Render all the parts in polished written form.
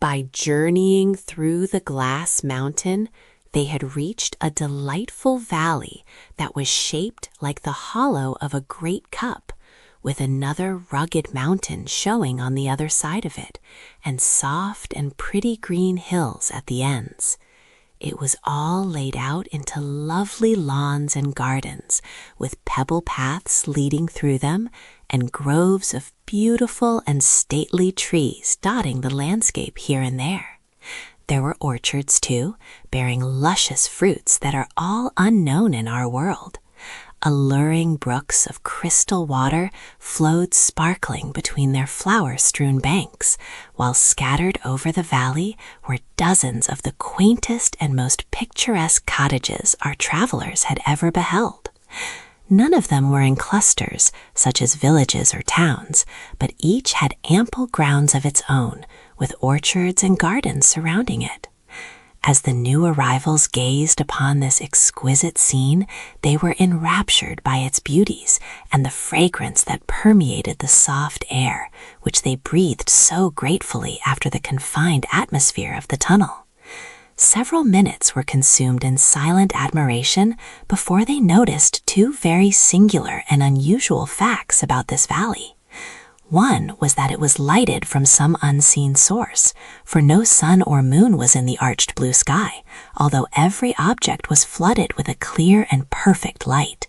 By journeying through the glass mountain, they had reached a delightful valley that was shaped like the hollow of a great cup, with another rugged mountain showing on the other side of it, and soft and pretty green hills at the ends. It was all laid out into lovely lawns and gardens, with pebble paths leading through them, and groves of beautiful and stately trees dotting the landscape here and there. There were orchards, too, bearing luscious fruits that are all unknown in our world. Alluring brooks of crystal water flowed sparkling between their flower-strewn banks, while scattered over the valley were dozens of the quaintest and most picturesque cottages our travelers had ever beheld. None of them were in clusters, such as villages or towns, but each had ample grounds of its own, with orchards and gardens surrounding it. As the new arrivals gazed upon this exquisite scene, they were enraptured by its beauties and the fragrance that permeated the soft air, which they breathed so gratefully after the confined atmosphere of the tunnel. Several minutes were consumed in silent admiration before they noticed two very singular and unusual facts about this valley. One was that it was lighted from some unseen source, for no sun or moon was in the arched blue sky, although every object was flooded with a clear and perfect light.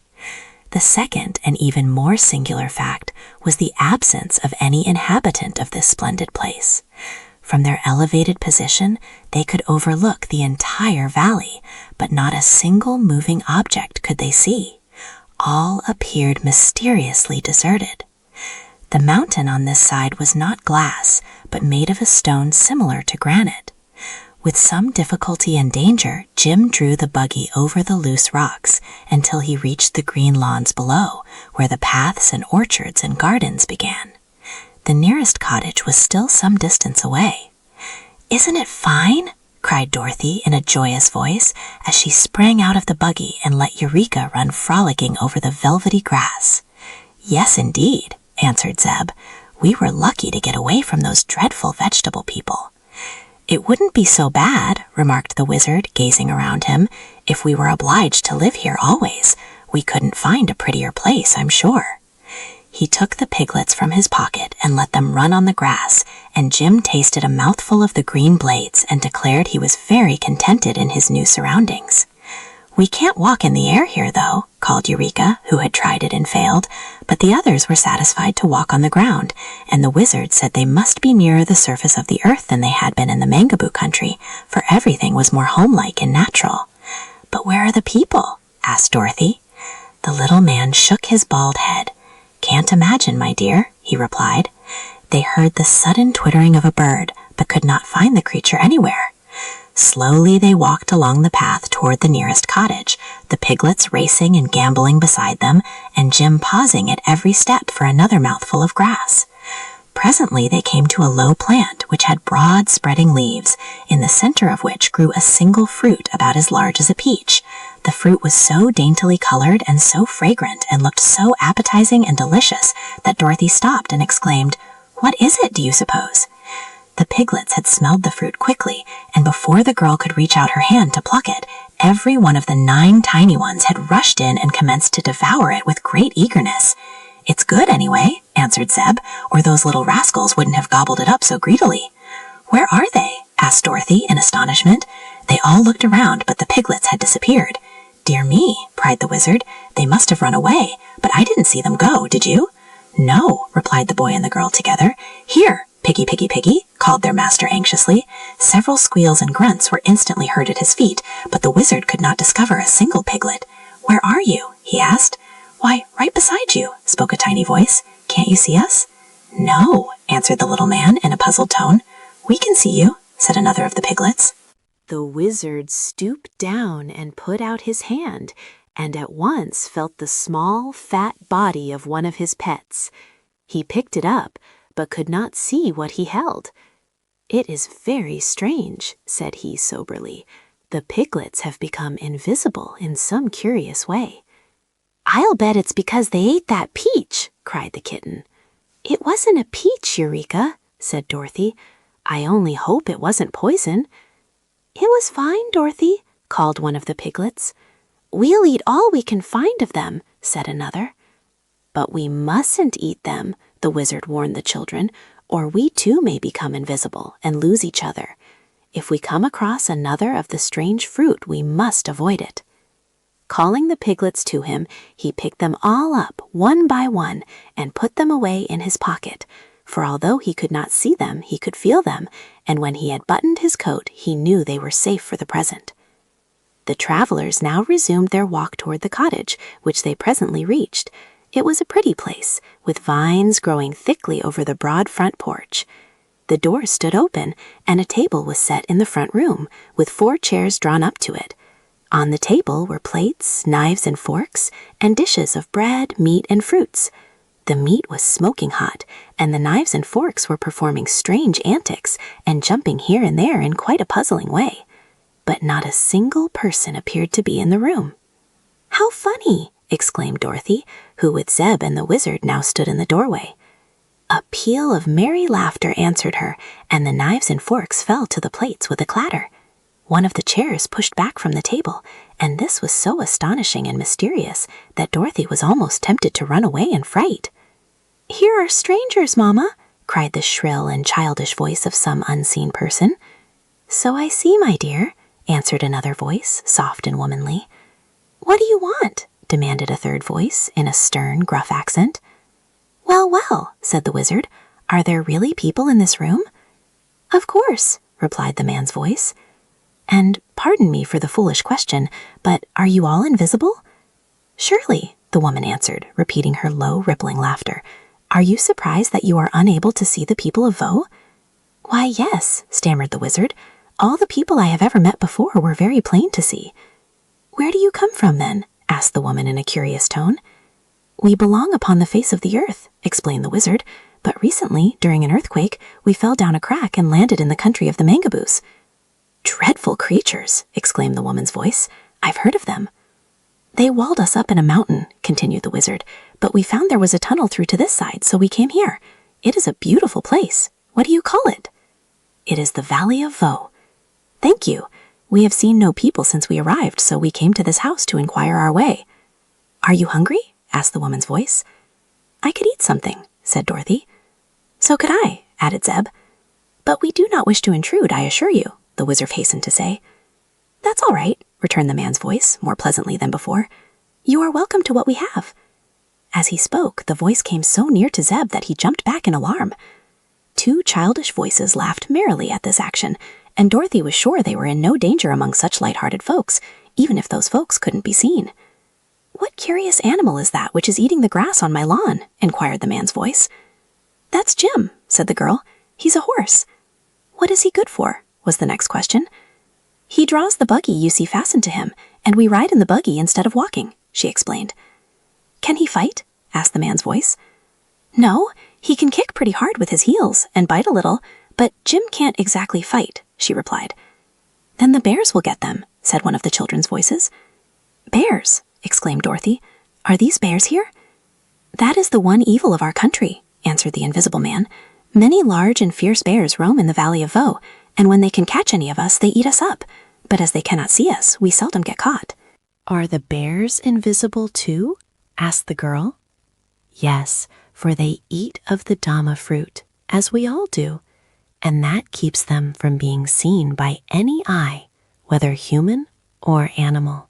The second and even more singular fact was the absence of any inhabitant of this splendid place. From their elevated position, they could overlook the entire valley, but not a single moving object could they see. All appeared mysteriously deserted. The mountain on this side was not glass, but made of a stone similar to granite. With some difficulty and danger, Jim drew the buggy over the loose rocks until he reached the green lawns below, where the paths and orchards and gardens began. The nearest cottage was still some distance away. "Isn't it fine?" cried Dorothy in a joyous voice as she sprang out of the buggy and let Eureka run frolicking over the velvety grass. "Yes, indeed," answered Zeb. "We were lucky to get away from those dreadful vegetable people." "It wouldn't be so bad," remarked the wizard, gazing around him, "if we were obliged to live here always. We couldn't find a prettier place, I'm sure." He took the piglets from his pocket and let them run on the grass, and Jim tasted a mouthful of the green blades and declared he was very contented in his new surroundings. "We can't walk in the air here, though," called Eureka, who had tried it and failed, but the others were satisfied to walk on the ground, and the wizard said they must be nearer the surface of the earth than they had been in the Mangaboo country, for everything was more homelike and natural. "But where are the people?" asked Dorothy. The little man shook his bald head. "Can't imagine, my dear," he replied. They heard the sudden twittering of a bird, but could not find the creature anywhere. Slowly they walked along the path toward the nearest cottage, the piglets racing and gamboling beside them, and Jim pausing at every step for another mouthful of grass. Presently they came to a low plant which had broad spreading leaves, in the center of which grew a single fruit about as large as a peach. The fruit was so daintily colored and so fragrant and looked so appetizing and delicious that Dorothy stopped and exclaimed, "What is it, do you suppose?" The piglets had smelled the fruit quickly, and before the girl could reach out her hand to pluck it, every one of the 9 tiny ones had rushed in and commenced to devour it with great eagerness. "It's good anyway," answered Zeb, "or those little rascals wouldn't have gobbled it up so greedily." "Where are they?" asked Dorothy in astonishment. They all looked around, but the piglets had disappeared. "Dear me," cried the wizard, "they must have run away, but I didn't see them go, did you?" "No," replied the boy and the girl together. "Here, Piggy, Piggy, Piggy," called their master anxiously. Several squeals and grunts were instantly heard at his feet, but the wizard could not discover a single piglet. "Where are you?" he asked. "Why, right beside you," spoke a tiny voice. "Can't you see us?" "No," answered the little man in a puzzled tone. "We can see you," said another of the piglets. The wizard stooped down and put out his hand, and at once felt the small, fat body of one of his pets. He picked it up, but could not see what he held. "It is very strange," said he soberly. "The piglets have become invisible in some curious way." "I'll bet it's because they ate that peach," cried the kitten. "It wasn't a peach, Eureka," said Dorothy. I only hope it wasn't poison." "It was fine, Dorothy," called one of the piglets. "We'll eat all we can find of them," said another. "But we mustn't eat them," the wizard warned the children, "or we too may become invisible and lose each other. If we come across another of the strange fruit, we must avoid it." Calling the piglets to him, he picked them all up one by one and put them away in his pocket, for although he could not see them, he could feel them, and when he had buttoned his coat, he knew they were safe for the present. The travelers now resumed their walk toward the cottage, which they presently reached. It was a pretty place, with vines growing thickly over the broad front porch. The door stood open, and a table was set in the front room, with 4 chairs drawn up to it. On the table were plates, knives and forks, and dishes of bread, meat, and fruits. The meat was smoking hot, and the knives and forks were performing strange antics and jumping here and there in quite a puzzling way. But not a single person appeared to be in the room. "How funny!" exclaimed Dorothy, who with Zeb and the wizard now stood in the doorway. A peal of merry laughter answered her, and the knives and forks fell to the plates with a clatter. One of the chairs pushed back from the table, and this was so astonishing and mysterious that Dorothy was almost tempted to run away in fright. "Here are strangers, Mamma," cried the shrill and childish voice of some unseen person. "So I see, my dear," answered another voice, soft and womanly. "What do you want?" demanded a third voice in a stern, gruff accent. "Well, well," said the wizard, "are there really people in this room?" "Of course," replied the man's voice. "And pardon me for the foolish question, but are you all invisible?" "Surely," the woman answered, repeating her low, rippling laughter. "Are you surprised that you are unable to see the people of Vaux?" "Why, yes," stammered the wizard. "All the people I have ever met before were very plain to see." "Where do you come from, then?" asked the woman in a curious tone. "We belong upon the face of the earth," explained the wizard, "but recently, during an earthquake, we fell down a crack and landed in the country of the Mangaboos." "Dreadful creatures!" exclaimed the woman's voice. "I've heard of them." "They walled us up in a mountain," continued the wizard, "but we found there was a tunnel through to this side, so we came here. It is a beautiful place. What do you call it?" "It is the Valley of Vaux." "Thank you. We have seen no people since we arrived, so we came to this house to inquire our way." "Are you hungry?" asked the woman's voice. "I could eat something," said Dorothy. "So could I," added Zeb. "But we do not wish to intrude, I assure you," the wizard hastened to say. "That's all right," returned the man's voice, more pleasantly than before. "You are welcome to what we have." As he spoke, the voice came so near to Zeb that he jumped back in alarm. 2 childish voices laughed merrily at this action, and Dorothy was sure they were in no danger among such light-hearted folks, even if those folks couldn't be seen. "What curious animal is that which is eating the grass on my lawn?" inquired the man's voice. "That's Jim," said the girl. "He's a horse." "What is he good for?" was the next question. "He draws the buggy you see fastened to him, and we ride in the buggy instead of walking," she explained. "Can he fight?" asked the man's voice. "No, he can kick pretty hard with his heels and bite a little, but Jim can't exactly fight," she replied. "Then the bears will get them," said one of the children's voices. "Bears!" exclaimed Dorothy. "Are these bears here?" "That is the one evil of our country," answered the invisible man. "Many large and fierce bears roam in the Valley of Vaux, and when they can catch any of us, they eat us up. But as they cannot see us, we seldom get caught." "Are the bears invisible too?" asked the girl. "Yes, for they eat of the dama fruit, as we all do, and that keeps them from being seen by any eye, whether human or animal."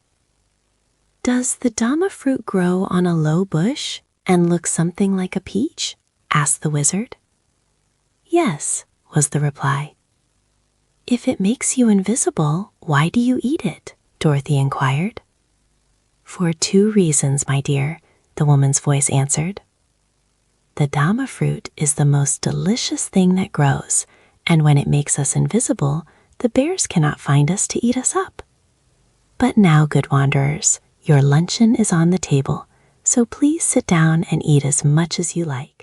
"Does the dama fruit grow on a low bush and look something like a peach?" asked the wizard. "Yes," was the reply. "If it makes you invisible, why do you eat it?" Dorothy inquired. "For 2 reasons, my dear," the woman's voice answered. "The dama fruit is the most delicious thing that grows, and when it makes us invisible, the bears cannot find us to eat us up. But now, good wanderers, your luncheon is on the table, so please sit down and eat as much as you like."